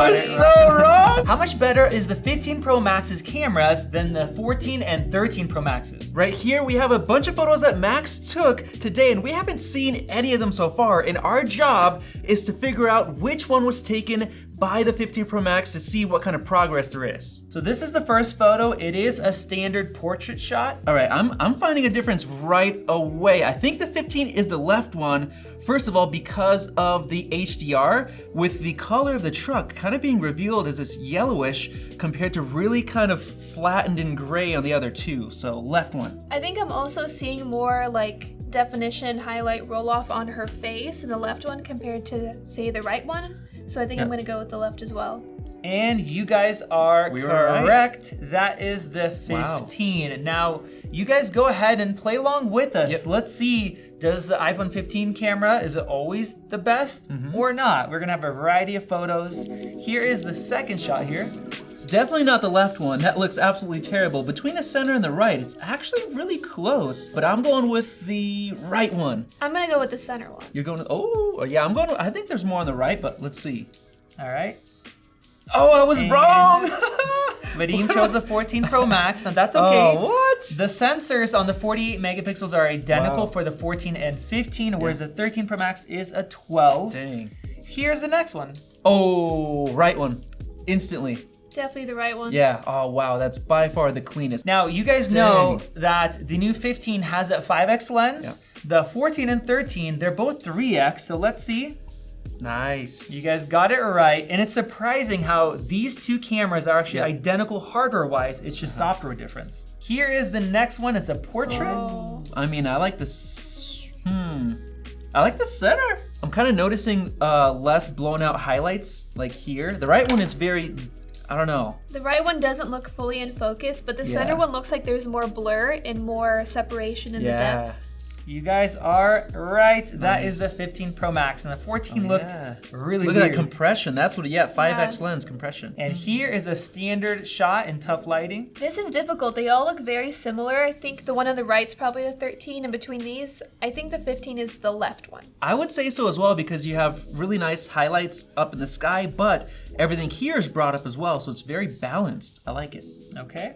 was so wrong. How much better is the 15 Pro Max's cameras than the 14 and 13 Pro Max's? Right here, we have a bunch of photos that Max took today, and we haven't seen any of them so far. And our job is to figure out which one was taken by the 15 Pro Max to see what kind of progress there is. So this is the first photo. It is a standard portrait shot. All right, I'm finding a difference right away. I think the 15 is the left one. First of all, because of the HDR, with the color of the truck kind of being revealed as this yellowish compared to really kind of flattened and gray on the other two. So left one. I think I'm also seeing more like definition, highlight, roll off on her face in the left one compared to, say, the right one. So I think I'm gonna go with the left as well. And you guys are correct. Right. That is the 15. Wow. Now, you guys go ahead and play along with us. Yep. Let's see, does the iPhone 15 camera, is it always the best or not? We're gonna have a variety of photos. Here is the second shot here. It's definitely not the left one. That looks absolutely terrible. Between the center and the right, it's actually really close, but I'm going with the right one. I'm gonna go with the center one. You're going to, oh, yeah, I think there's more on the right, but let's see. All right. Oh, I was wrong! Vadim chose the 14 Pro Max, and that's okay. Oh, what? The sensors on the 48 megapixels are identical for the 14 and 15, whereas the 13 Pro Max is a 12. Dang. Here's the next one. Oh, right one. Instantly. Definitely the right one. Yeah, oh wow, that's by far the cleanest. Now, you guys know that the new 15 has a 5x lens. The 14 and 13, they're both 3x, so let's see. Nice. You guys got it right, and it's surprising how these two cameras are actually identical hardware-wise. It's just software difference. Here is the next one. It's a portrait. Oh. I mean, I like this. I like the center. I'm kind of noticing less blown out highlights, like here. The right one is very, I don't know. The right one doesn't look fully in focus, but the center one looks like there's more blur and more separation in the depth. You guys are right. That is the 15 Pro Max, and the 14 looked really Look weird. at that compression. That's what, 5x lens compression. And here is a standard shot in tough lighting. This is difficult. They all look very similar. I think the one on the right's probably the 13, and between these, I think the 15 is the left one. I would say so as well, because you have really nice highlights up in the sky, but everything here is brought up as well, so it's very balanced. I like it. Okay.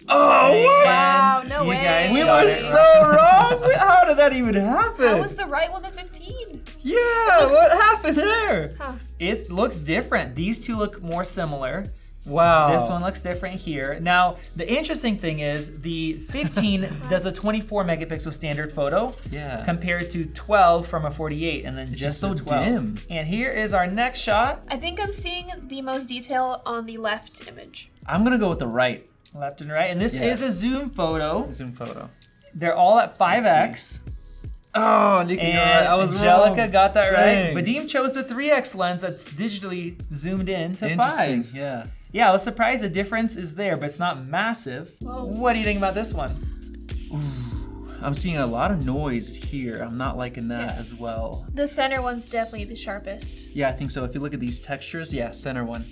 Oh, what? Wow, no way. We were so wrong. How did that even happen? How was the right one the 15? Yeah, what happened there? Huh. It looks different. These two look more similar. Wow. This one looks different here. Now, the interesting thing is the 15 does a 24 megapixel standard photo compared to 12 from a 48, and then it's just so 12. dim. And here is our next shot. I think I'm seeing the most detail on the left image. I'm gonna go with the right. Left and right, and this is a zoom photo. Zoom photo. They're all at 5x. Oh, Nikki, you're right. I was Angelica wrong. got that Dang. right. Vadim chose the 3x lens that's digitally zoomed in to Interesting, 5. yeah. Yeah, I was surprised the difference is there, but it's not massive. Whoa. What do you think about this one? I'm seeing a lot of noise here. I'm not liking that as well. The center one's definitely the sharpest. Yeah, I think so. If you look at these textures, center one.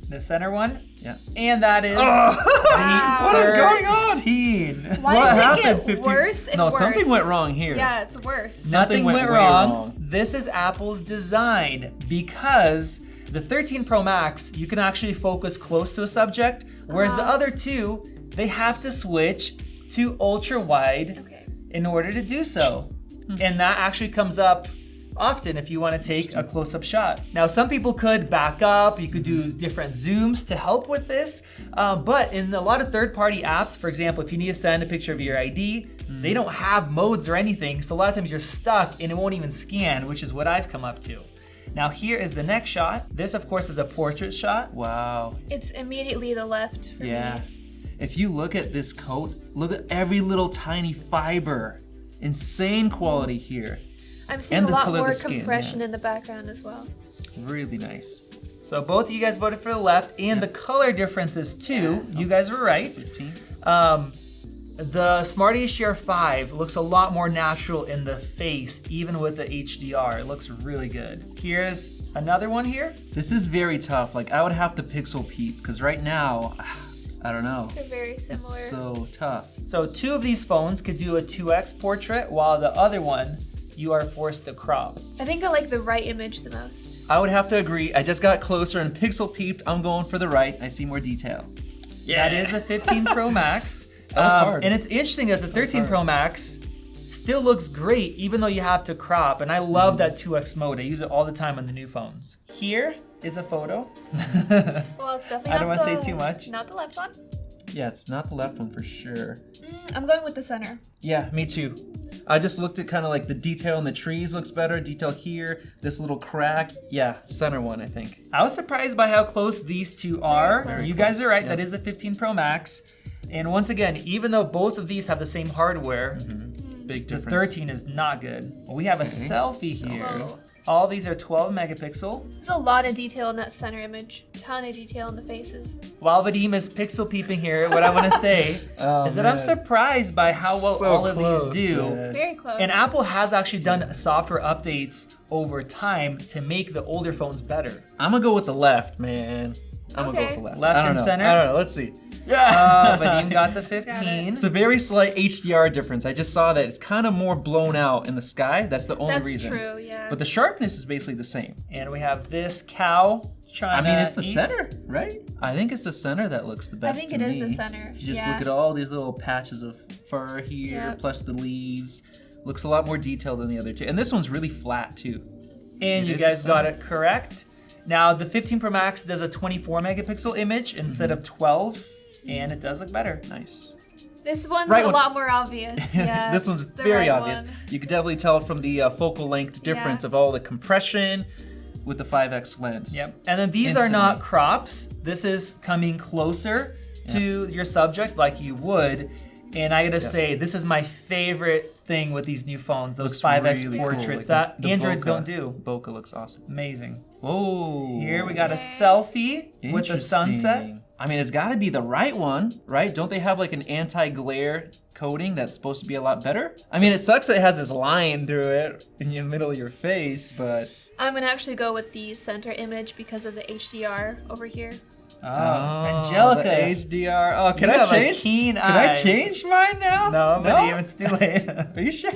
The center one? Yeah. And that is What is going on? 13. Why does it get worse and worse? Something went wrong here. Yeah, it's worse. Nothing went way wrong. This is Apple's design because the 13 Pro Max, you can actually focus close to a subject, whereas the other two, they have to switch to ultra wide in order to do so. And that actually comes up often if you want to take a close-up shot. Now, some people could back up, you could do different zooms to help with this, but in a lot of third-party apps, for example, if you need to send a picture of your ID, they don't have modes or anything, so a lot of times you're stuck and it won't even scan, which is what I've come up to. Now here is the next shot. This, of course, is a portrait shot. Wow. It's immediately the left for me. If you look at this coat, look at every little tiny fiber. Insane quality here. I'm seeing a lot more compression in the background as well. Really nice. So both of you guys voted for the left, and the color differences too. You guys were right. 15. The Smart HDR 5 looks a lot more natural in the face, even with the HDR. It looks really good. Here's another one here. This is very tough. Like, I would have to pixel peep, because right now, I don't know. They're very similar. It's so tough. So two of these phones could do a 2x portrait, while the other one, you are forced to crop. I think I like the right image the most. I would have to agree. I just got closer and pixel peeped. I'm going for the right. I see more detail. That is a 15 Pro Max. That was hard. And it's interesting that the 13 Pro Max still looks great even though you have to crop. And I love that 2x mode. I use it all the time on the new phones. Here is a photo. Well, it's definitely I don't not wanna say the- too much. Not the left one. Yeah, it's not the left one for sure. I'm going with the center. Yeah, me too. I just looked at kind of like the detail in the trees looks better. Detail here, this little crack. Yeah, center one, I think. I was surprised by how close these two are. Very You close. guys are right, Yep. that is a 15 Pro Max. And once again, even though both of these have the same hardware, Big the difference. 13 is not good. Well, we have a selfie here. Whoa. All these are 12 megapixel. There's a lot of detail in that center image. Ton of detail in the faces. While Vadim is pixel peeping here, what I want to say is that I'm man. surprised by how well So all of close, these do. man. Very close. And Apple has actually done software updates over time to make the older phones better. I'm gonna go with the left, man. I'm gonna go with Okay. the left. Left I don't and know. center? I don't know. Let's see. Yeah. Vadim got the 15. It's a very slight HDR difference. I just saw that it's kind of more blown out in the sky. That's the only That's reason. true, yeah. But the sharpness is basically the same. And we have this cow trying I mean, to it's the eat. center, right? I think it's the center that looks the I best. think to it is me. the center. If you just Yeah. look at all these little patches of fur here, Yep. plus the leaves, looks a lot more detailed than the other two. And this one's really flat too. And It you is guys the got center. it correct. Now, the 15 Pro Max does a 24 megapixel image instead of 12s, and it does look better. Nice. This one's Right a one. lot more obvious. Yeah. This one's the very right obvious. one. You could definitely tell from the focal length difference Yeah. of all the compression with the 5x lens. Yep. And then these are not crops. This is coming closer to your subject like you would. And I gotta say, this is my favorite thing with these new phones, those Looks 5x really cool. portraits Like that Androids bokeh. don't do. Bokeh looks awesome. Amazing. Whoa. Here we got a Okay. selfie with the sunset. Interesting. I mean, it's got to be the right one, right? Don't they have like an anti-glare coating that's supposed to be a lot better? I mean, it sucks that it has this line through it in the middle of your face, but I'm gonna actually go with the center image because of the HDR over here. Oh, the Angelica. HDR. Oh, can You I have a change? keen Can I eye. change mine now? No, but Vadim, it's too late. Are you sure?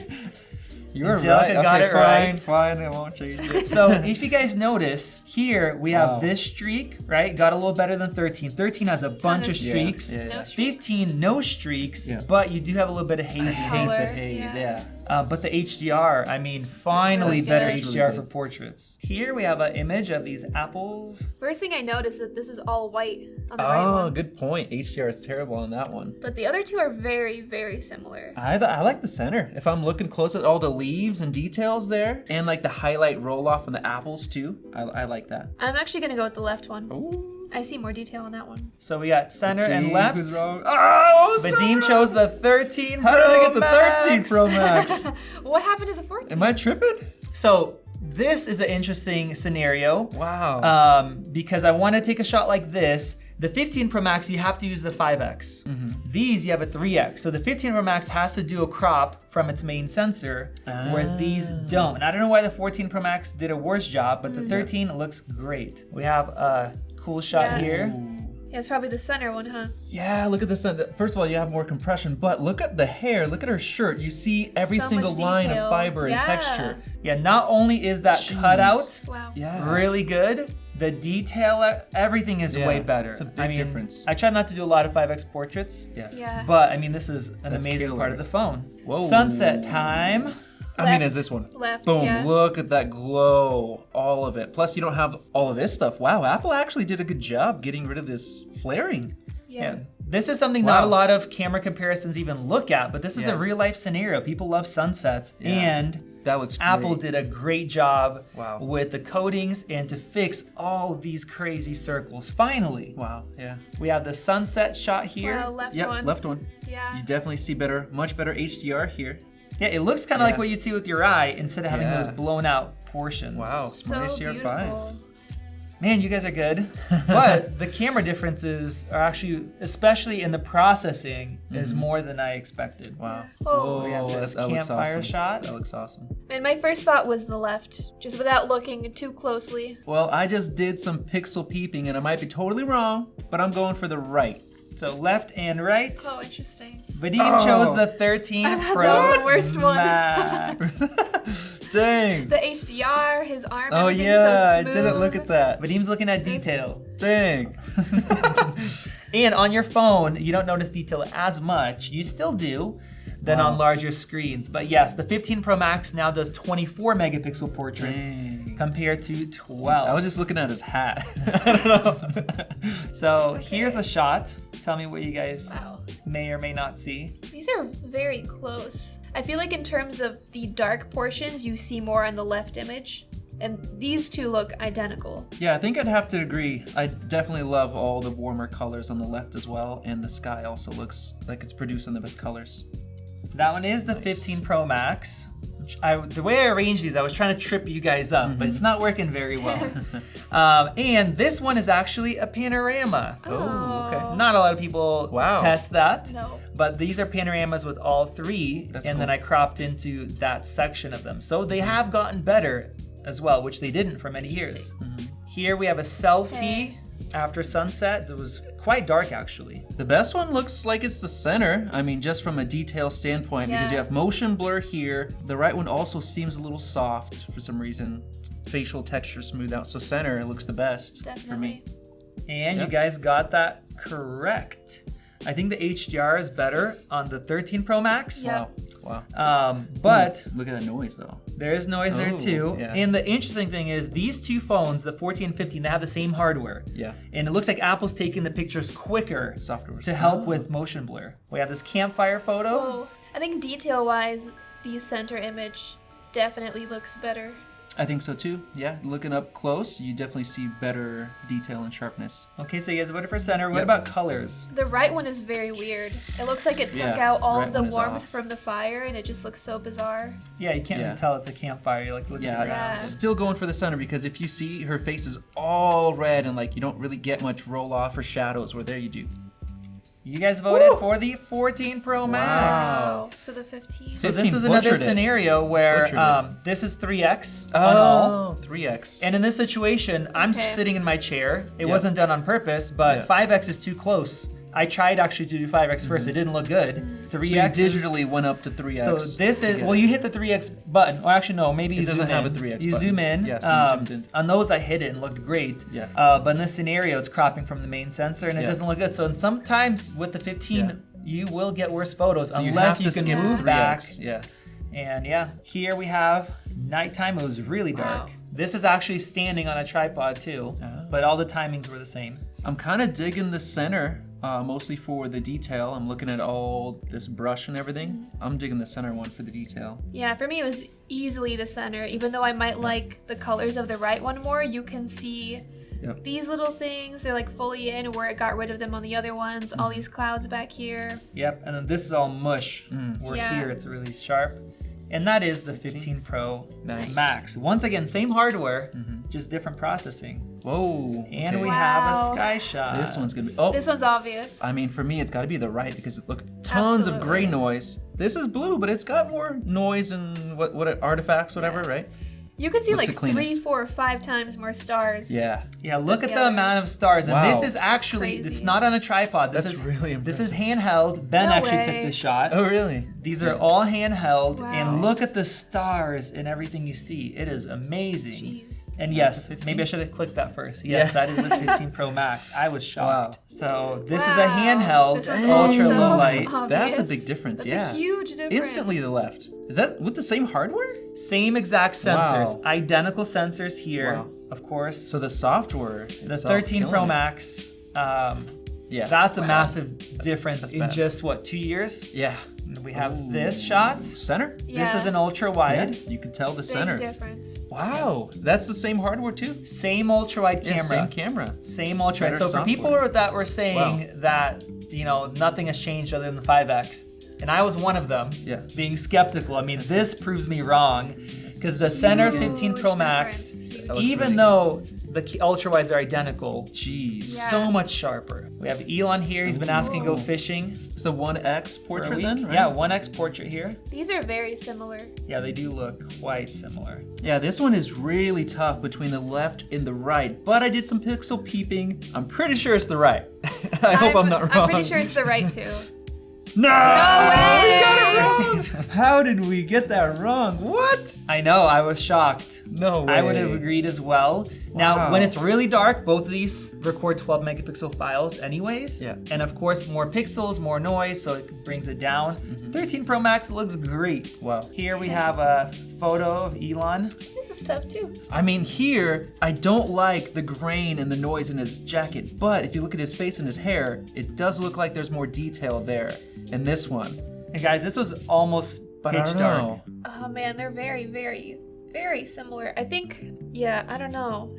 You're Angelica right. got Okay, it fine, right. Fine, I won't change it. So if you guys notice, here we have Wow. this streak, right? Got a little better than 13. 13 has a bunch of of streaks. streaks. Yeah. No streaks. 15, no streaks, Yeah. but you do have a little bit of hazy. I hate Color, the haze. yeah. Yeah. But the HDR, I mean, finally really better good. It's HDR really for good. portraits. Here we have an image of these apples. First thing I noticed that this is all white on the right Oh, one. good point. HDR is terrible on that one. But the other two are very, very similar. I like the center. If I'm looking close at all the leaves and details there, and like the highlight roll off on the apples too, I like that. I'm actually gonna go with the left one. Ooh. I see more detail on that one. So we got center Let's and see left. Who's wrong? Oh, so Vadim wrong. chose the 13 How did I get Pro the 13 Max. Pro Max? What happened to the 14? Am I tripping? So this is an interesting scenario. Wow. Because I want to take a shot like this. The 15 Pro Max, you have to use the 5X. These, you have a 3X. So the 15 Pro Max has to do a crop from its main sensor, whereas these don't. And I don't know why the 14 Pro Max did a worse job, but the 13 looks great. We have a cool shot Yeah. here. Yeah, it's probably the center one, huh? Yeah, look at this. First of all, you have more compression, but look at the hair. Look at her shirt. You see every So single much line of detail. fiber and Yeah. texture. Yeah, not only is that Jeez. cutout Wow. Yeah. really good, the detail, everything is Yeah, way better. it's a big I mean, difference. I try not to do a lot of 5X portraits, Yeah. but I mean, this is an That's amazing killer. part of the phone. Whoa. Sunset time. I mean, Left, is this one? left, Boom, yeah. look at that glow, all of it. Plus, you don't have all of this stuff. Wow, Apple actually did a good job getting rid of this flaring. Yeah. This is something not a Wow. lot of camera comparisons even look at, but this is Yeah. a real life scenario. People love sunsets, Yeah. and That looks great. Apple did a great job Wow. with the coatings and to fix all these crazy circles. Finally, Wow, yeah. we have the sunset shot here. Wow, left Yep, one. left one. Yeah. You definitely see better, much better HDR here. Yeah, it looks kind of like Yeah. what you'd see with your eye instead of having Yeah. those blown out portions. Wow, So smart HDR5. beautiful. Man, you guys are good. But the camera differences are actually, especially in the processing, is more than I expected. Wow. Oh. We have this that looks campfire awesome. shot. That looks awesome. And my first thought was the left, just without looking too closely. Well, I just did some pixel peeping and I might be totally wrong, but I'm going for the right. So left and right. Oh, interesting. Vadim Oh. chose the 13 thought Pro that was the worst one. Max. Dang. The HDR, his arm, Oh everything's yeah, so I smooth. didn't look at that. Vadim's looking at detail. Dang. And on your phone, you don't notice detail as much. You still do than Wow. on larger screens. But yes, the 15 Pro Max now does 24 megapixel portraits Dang. compared to 12. I was just looking at his hat. I don't know. So here's a shot. Tell me what you guys Wow. may or may not see. These are very close. I feel like in terms of the dark portions, you see more on the left image. And these two look identical. Yeah, I think I'd have to agree. I definitely love all the warmer colors on the left as well, and the sky also looks like it's producing the best colors. That one is the 15 Pro Max. The way I arranged these, I was trying to trip you guys up, but it's not working very well. And this one is actually a panorama. Oh, okay. Not a lot of people Wow. test that. No. But these are panoramas with all three, That's and then cool. I cropped into that section of them. So they have gotten better as well, which they didn't for many years. Here we have a selfie after sunset. It was quite dark actually. The best one looks like it's the center. I mean, just from a detail standpoint, because you Yeah. have motion blur here. The right one also seems a little soft for some reason. Facial texture smooth out. So center, it looks the best for me. Definitely. And you Yep. guys got that correct. I think the HDR is better on the 13 Pro Max. Yeah. Wow. But Look at that noise though. there is noise there Oh, too. yeah. And the interesting thing is these two phones, the 14 and 15, they have the same hardware. Yeah. And it looks like Apple's taking the pictures quicker Software. to help with motion blur. We have this campfire photo. Oh, I think detail-wise, the center image definitely looks better. I think so too. Yeah, looking up close, you definitely see better detail and sharpness. Okay, so you guys voted for center. What Yep. about colors? The right one is very weird. It looks like it took Yeah, out all right of the one is warmth off. from the fire, and it just looks so bizarre. Yeah, you can't Yeah. even tell it's a campfire. You like look at the Yeah, ground. still going for the center because if you see her face is all red and like you don't really get much roll off or shadows, where there you do. You guys voted Woo! for the 14 Pro Max. Wow. So the 15. So 15 this is another butchered it. scenario where Butchered it. this is 3x on all. Oh, 3x. And in this situation, I'm just Okay. sitting in my chair. It Yeah. wasn't done on purpose, but Yeah. 5x is too close. I tried actually to do 5x first. It didn't look good. so 3x you is- digitally went up to 3x. So this to is get well, it. you hit the 3x button, or actually no, maybe you It zoom doesn't have in. a 3x You button. zoom in. Yeah, so you zoomed in. On those, I hit it and looked great. Yeah. But in this scenario, it's cropping from the main sensor and it Yeah. doesn't look good. So sometimes with the 15, you will get worse photos So you unless have you to can skip move 3x. back. Yeah. And yeah, here we have nighttime. It was really dark. Wow. This is actually standing on a tripod too, Oh. but all the timings were the same. I'm kind of digging the center, mostly for the detail. I'm looking at all this brush and everything. I'm digging the center one for the detail. Yeah, for me it was easily the center. Even though I might like the colors of the right one more, you can see Yep. these little things. They're like fully in where it got rid of them on the other ones. All Mm-hmm. these clouds back here. Yep, and then this is all mush. Where Yeah. here it's really sharp. And that is the 15 Pro Nice. Max. Once again, same hardware, just different processing. Whoa. And okay. we have a Wow. sky shot. This one's gonna be. Oh, This one's obvious. I mean, for me, it's got to be the right because look, tons of gray Absolutely. noise. This is blue, but it's got more noise and what artifacts, whatever, right? You can see Looks like the cleanest. 3, 4, 5 times more stars. Yeah. Yeah, look at the the others. amount of stars. And Wow. this is actually, Crazy. it's not on a tripod. This That's is really This is impressive. handheld. Ben No actually took way. this shot. Oh, really? These are all handheld, Wow. and look at the stars and everything you see. It is amazing. Jeez. And That's yes, the 15? maybe I should have clicked that first. Yes, Yeah. that is the 15 Pro Max. I was shocked. Wow. So this is a Wow. handheld, This one's ultra also low light. obvious. That's a big difference. That's yeah. a huge difference. Instantly the left. Is that with the same hardware? Same exact sensors, Wow. identical sensors here, Wow. of course. So the software. the itself 13 Pro killing it. Max, Yeah. that's a massive difference that's in bad. just what, 2 years? Yeah. We have Ooh. this shot. Center. This Yeah. is an ultra Yeah. wide. You can tell the Big center. difference. Wow. That's the same hardware too. Same ultra wide Yeah, camera. same camera. Same ultra wide. Better So for people software. that were saying that, nothing has changed other than the 5X, and I was one of them, Yeah. being skeptical. I mean, this proves me wrong because the center 15 Pro Huge Max, difference. Huge. That looks even really though the ultra wides are identical, Jeez. Yeah. so much sharper. We have Elon here. He's been asking to go fishing It's a 1x for a portrait week. then, right? Yeah, 1X portrait here. These are very similar. Yeah, they do look quite similar. Yeah, this one is really tough between the left and the right, but I did some pixel peeping. I'm pretty sure it's the right. I hope I'm not wrong. I'm pretty sure it's the right too. No! way! We got it wrong! How did we get that wrong? What? I know, I was shocked. No way. I would have agreed as well. Now, Wow. when it's really dark, both of these record 12 megapixel files anyways. Yeah. And of course, more pixels, more noise, so it brings it down. 13 Pro Max looks great. Wow. Here we have a photo of Elon. This is tough too. I mean, here, I don't like the grain and the noise in his jacket, but if you look at his face and his hair, it does look like there's more detail there in this one. And guys, this was almost But I pitch don't dark. know. Oh man, they're very, very, very similar. I think, yeah, I don't know.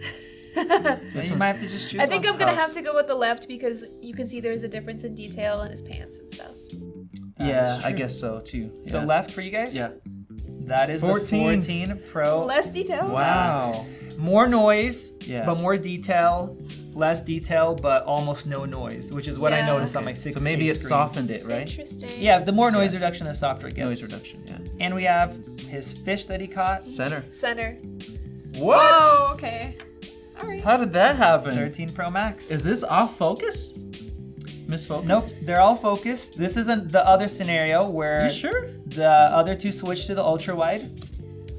Then you might have to just choose I think one. I'm gonna have to go with the left because you can see there's a difference in detail in his pants and stuff. Yeah, is I true. guess so too. So Yeah. left for you guys? Yeah. That is 14. the 14 Pro. Less detail. Wow. More noise, Yeah. but more detail. Less detail, but almost no noise, which is what I Yeah. noticed on my 6K So maybe it screen. softened it, right? Interesting. Yeah, the more noise Yeah. reduction, the softer it gets. Noise reduction, yeah. And we have his fish that he caught. Center. Center. What? Oh, okay. All right. How did that happen? 13 Pro Max. Is this off focus? Misfocused? Nope, they're all focused. This isn't the other scenario where You sure? the other two switch to the ultra wide.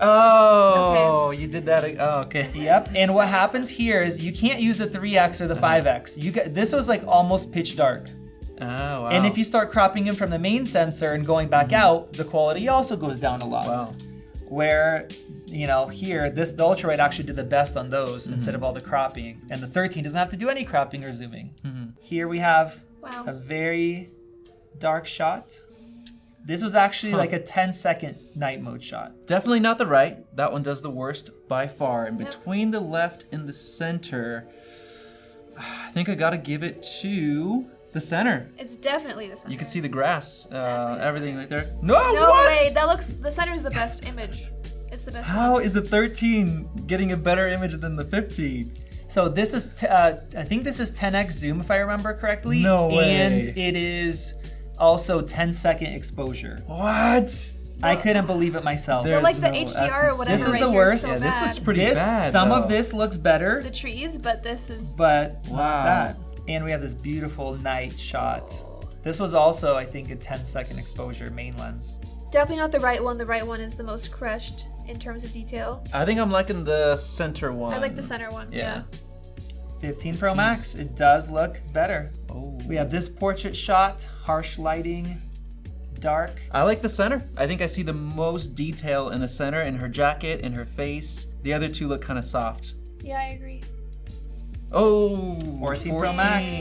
Oh, you did that. Oh, okay. Yep. And what happens here is you can't use the 3x or the 5x. You get this was like almost pitch dark. Oh, wow. And if you start cropping in from the main sensor and going back out, the quality also goes down a lot. Wow. Where, you know, here, the ultra wide actually did the best on those instead of all the cropping. And the 13 doesn't have to do any cropping or zooming. Here we have Wow. a very dark shot. This was actually like a 10-second night mode shot. Definitely not the right. That one does the worst by far. And Yep. between the left and the center, I think I gotta give it to the center. It's definitely the center. You can see the grass, Definitely the everything right there. No, No what? way. That looks. The center is the best image. It's the best. How one. is the 13 getting a better image than the 15? So this is, I think this is 10x zoom if I remember correctly. No way. And it is also 10-second exposure. What? I couldn't believe it myself. There- But like the There's no- HDR or that's whatever. This is right the here worst. So Yeah, this bad. looks pretty This, bad. some though. of this looks better, The trees, but this is. but Wow. not that. And we have this beautiful night shot. This was also, I think, a 10-second exposure main lens. Definitely not the right one. The right one is the most crushed in terms of detail. I think I'm liking the center one. I like the center one. Yeah. 15 Pro Max, it does look better. Oh. We have this portrait shot, harsh lighting, dark. I like the center. I think I see the most detail in the center, in her jacket, in her face. The other two look kind of soft. Yeah, I agree. Oh, 14 Pro Max.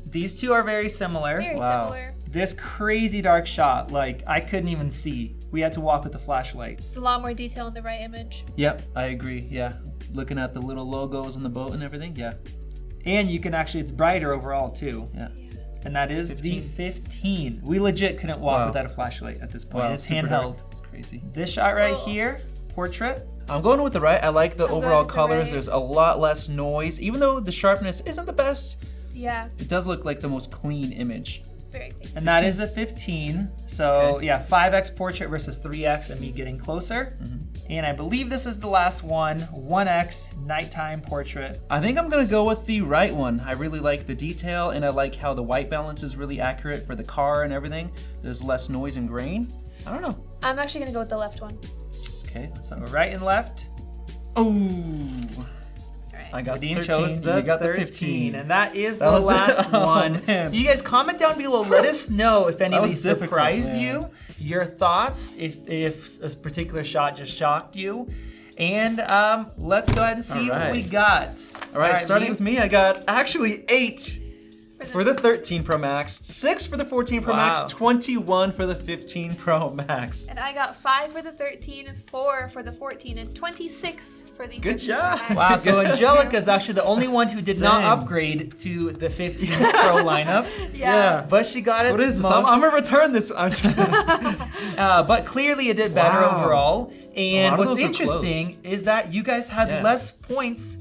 These two are very similar. Very Wow. similar. This crazy dark shot, like I couldn't even see. We had to walk with the flashlight. There's a lot more detail in the right image. Yep, I agree. Yeah, looking at the little logos on the boat and everything. Yeah, And you can actually, it's brighter overall too. yeah. And that is 15. the 15. We legit couldn't walk Wow. without a flashlight at this point. Wow, It's super handheld. dark. It's crazy. This shot right Oh. here, portrait. I'm going with the right. I like the going overall with the colors. right. There's a lot less noise. Even though the sharpness isn't the best, Yeah, it does look like the most clean image. very clean. And that is the 15. So Okay. yeah, 5x portrait versus 3x and me getting closer. And I believe this is the last one, 1x nighttime portrait. I think I'm gonna go with the right one. I really like the detail and I like how the white balance is really accurate for the car and everything. There's less noise and grain. I don't know. I'm actually gonna go with the left one. Okay, let's So right and left. Oh, All right. I got Dean 13. chose the You got the 13, 15. and that is That the was it. last Oh, one. man. So you guys comment down below. Let us know if any That of was these difficult, surprised man. you, your thoughts, if a particular shot just shocked you, and let's go ahead and see All what we right. got. All right, starting Lee. with me, I got actually 8 for the 13 Pro Max, 6 for the 14 Pro Wow. Max, 21 for the 15 Pro Max. And I got 5 for the 13, 4 for the 14, and 26 for the Good 15 job. Pro Max. Wow, so Angelica is actually the only one who did not Dang. upgrade to the 15 Pro lineup, Yeah. but she got it. What is this? most. I'm gonna return this. I'm just kidding. But clearly it did better Wow. overall. And A lot of what's those are interesting is that you guys had Yeah. less points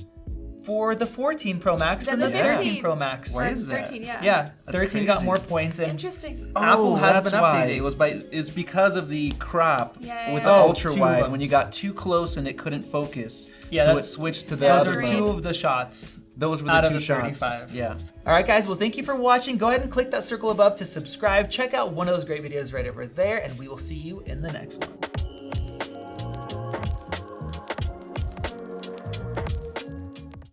for the 14 Pro Max than Than the the 13 15. Pro Max. Why Or is that? 13, yeah. Yeah, That's 13 got crazy. more points and Interesting. Apple has that's been why. updated. It was it's because of the crop Yeah, with yeah, the yeah. ultra two of wide them. when you got too close and it couldn't focus. Yeah, so it that's- switched to the those other are Agreed. mode. two of the shots. Those were out the of two the shots. 35. Yeah. All right, guys. Well, thank you for watching. Go ahead and click that circle above to subscribe. Check out one of those great videos right over there, and we will see you in the next one.